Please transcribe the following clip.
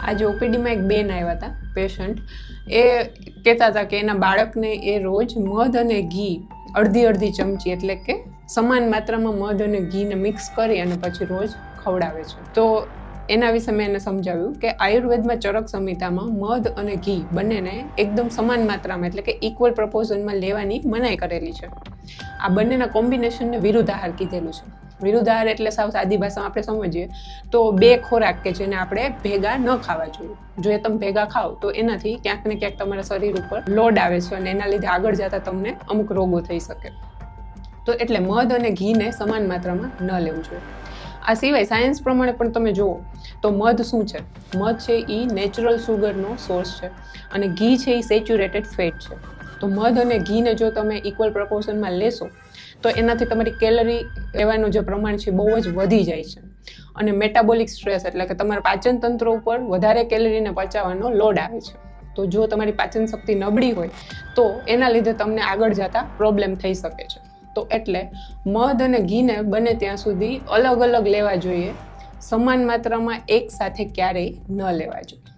આજે ઓપીડીમાં એક બેન આવ્યા હતા પેશન્ટ. એ કહેતા હતા કે એના બાળકને એ રોજ મધ અને ઘી અડધી ચમચી એટલે કે સમાન માત્રામાં મધ અને ઘીને મિક્સ કરી અને પછી રોજ ખવડાવે છે. તો એના વિશે મેં એને સમજાવ્યું કે આયુર્વેદમાં ચરક સંહિતામાં મધ અને ઘી બંનેને એકદમ સમાન માત્રામાં એટલે કે ઇક્વલ પ્રપોર્શનમાં લેવાની મનાઈ કરેલી છે. આ બંનેના કોમ્બિનેશનને વિરુદ્ધ આહાર કીધેલું છે. વિરુદ્ધ આહાર એટલે સાવ સાદી ભાષામાં આપણે સમજીએ તો બે ખોરાક કે જેને આપણે ભેગા ન ખાવા જોઈએ. જો એ તમે ભેગા ખાઓ તો એનાથી ક્યાંક ને ક્યાંક તમારા શરીર ઉપર લોડ આવે છે અને એના લીધે આગળ જતા તમને અમુક રોગો થઈ શકે. તો એટલે મધ અને ઘીને સમાન માત્રામાં ન લેવું જોઈએ. આ સિવાય સાયન્સ પ્રમાણે પણ તમે જુઓ તો મધ શું છે? મધ છે એ નેચરલ સુગરનો સોર્સ છે અને ઘી છે એ સેચ્યુરેટેડ ફેટ છે. તો મધ અને ઘીને જો તમે ઇક્વલ પ્રપોર્શનમાં લેશો તો એનાથી તમારી કેલરી લેવાનું જે પ્રમાણ છે બહુ જ વધી જાય છે અને મેટાબોલિક સ્ટ્રેસ એટલે કે તમારા પાચન તંત્ર ઉપર વધારે કેલરીને પચાવવાનો લોડ આવે છે. તો જો તમારી પાચન શક્તિ નબળી હોય તો એના લીધે તમને આગળ જતા પ્રોબ્લેમ થઈ શકે છે. તો એટલે મધ અને ઘીને બને ત્યાં સુધી અલગ અલગ લેવા જોઈએ, સમાન માત્રામાં એક સાથે ક્યારેય ન લેવા જોઈએ.